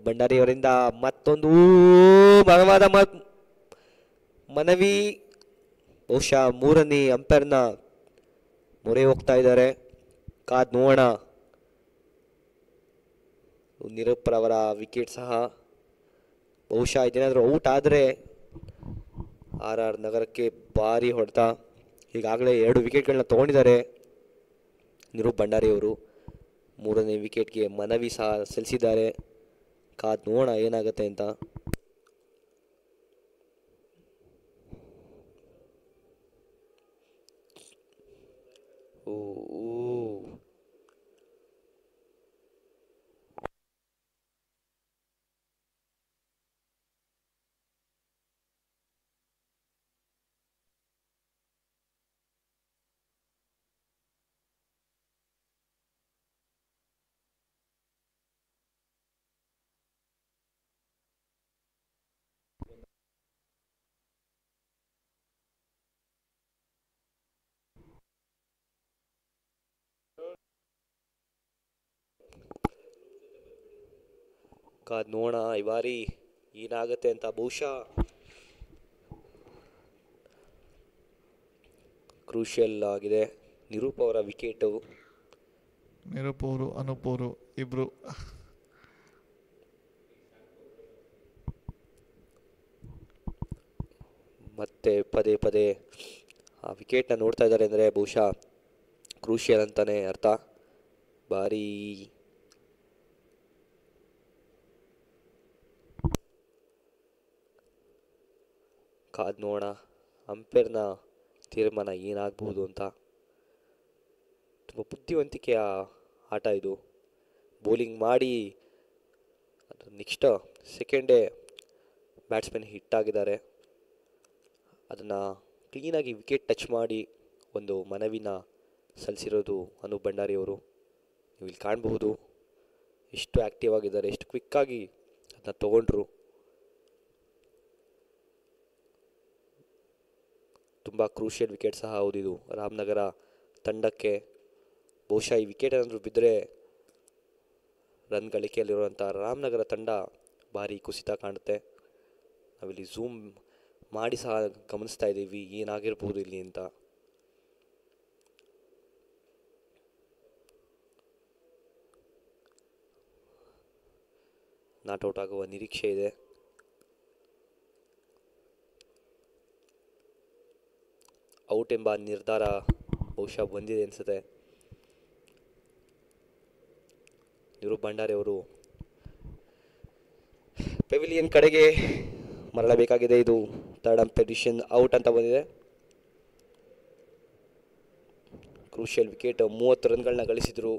ಭಂಡಾರಿಯವರಿಂದ ಮತ್ತೊಂದು ಬಲವಾದ ಮನವಿ. ಬಹುಶಃ ಮೂರನೇ ಅಂಪೈರ್ನ ಮೊರೆ ಹೋಗ್ತಾ ಇದ್ದಾರೆ. ಕಾದ್ ನೋಡೋಣ. ನಿರೂಪರ್ ಅವರ ವಿಕೆಟ್ ಸಹ ಬಹುಶಃ ಇದೇನಾದರೂ ಔಟ್ ಆದರೆ RR ನಗರಕ್ಕೆ ಭಾರಿ ಹೊಡೆತ. ಈಗಾಗಲೇ 2 ವಿಕೆಟ್ಗಳನ್ನ ತಗೊಂಡಿದ್ದಾರೆ ನಿರೂಪ್ ಭಂಡಾರಿಯವರು. ಮೂರನೇ ವಿಕೆಟ್ಗೆ ಮನವಿ ಸಹ ಸಲ್ಲಿಸಿದ್ದಾರೆ. ಕಾದ್ ನೋಡೋಣ ಏನಾಗುತ್ತೆ ಅಂತ. ಕಾದ್ ನೋಡೋಣ ಈ ಬಾರಿ ಏನಾಗುತ್ತೆ ಅಂತ. ಬಹುಶಃ ಕ್ರೂಷಿಯಲ್ ಆಗಿದೆ ನಿರೂಪ್ ಅವರ ವಿಕೆಟು. ನಿರೂಪ್ ಅವರು ಅನೂಪ್ ಅವರು ಇಬ್ರು ಮತ್ತೆ ಪದೇ ಪದೇ ಆ ವಿಕೆಟ್ನ ನೋಡ್ತಾ ಇದ್ದಾರೆ ಅಂದರೆ ಬಹುಶಃ ಕ್ರೂಷಿಯಲ್ ಅಂತಾನೆ ಅರ್ಥ. ಭಾರಿ ಕಾದ್ ನೋಡೋಣ ಅಂಪೈರ್ನ ತೀರ್ಮಾನ ಏನಾಗಬಹುದು ಅಂತ. ತುಂಬ ಬುದ್ಧಿವಂತಿಕೆಯ ಆಟ ಇದು. ಬೌಲಿಂಗ್ ಮಾಡಿ ನೆಕ್ಸ್ಟ್ ಸೆಕೆಂಡೇ ಬ್ಯಾಟ್ಸ್ಮನ್ ಹಿಟ್ ಆಗಿದ್ದಾರೆ. ಅದನ್ನು ಕ್ಲೀನಾಗಿ ವಿಕೆಟ್ ಟಚ್ ಮಾಡಿ ಒಂದು ಮನವಿನ ಸಲ್ಲಿಸಿರೋದು ಅನೂಪ್ ಭಂಡಾರಿಯವರು. ನೀವು ಇಲ್ಲಿ ಕಾಣಬಹುದು ಎಷ್ಟು ಆ್ಯಕ್ಟಿವ್ ಆಗಿದ್ದಾರೆ, ಎಷ್ಟು ಕ್ವಿಕ್ಕಾಗಿ ಅದನ್ನ ತಗೊಂಡ್ರು. ತುಂಬ ಕ್ರೂಷಿಯಲ್ ವಿಕೆಟ್ ಸಹ ಹೌದಿದು ರಾಮನಗರ ತಂಡಕ್ಕೆ. ಬಹುಶಃ ಈ ವಿಕೆಟ್ ಏನಾದರೂ ಬಿದ್ದರೆ ರನ್ ಗಳಿಕೆಯಲ್ಲಿರುವಂಥ ರಾಮನಗರ ತಂಡ ಭಾರಿ ಕುಸಿತ ಕಾಣುತ್ತೆ. ನಾವಿಲ್ಲಿ ಝೂಮ್ ಮಾಡಿ ಸಹ ಗಮನಿಸ್ತಾ ಇದ್ದೀವಿ ಏನಾಗಿರ್ಬೋದು ಇಲ್ಲಿ ಅಂತ. ನಾಟ್ಔಟ್ ಆಗುವ ನಿರೀಕ್ಷೆ ಇದೆ. ಔಟ್ ಎಂಬ ನಿರ್ಧಾರ ಬಹುಶಃ ಬಂದಿದೆ ಅನಿಸುತ್ತೆ. ನಿರೂಪ್ ಭಂಡಾರಿ ಅವರು ಪೆವಿಲಿಯನ್ ಕಡೆಗೆ ಮರಳಬೇಕಾಗಿದೆ. ಇದು ಥರ್ಡ್ ಅಂಪೈರ್ ಡಿಸಿಷನ್ ಔಟ್ ಅಂತ ಬಂದಿದೆ. Crucial wicket 30 ರನ್ಗಳನ್ನ ಗಳಿಸಿದ್ರು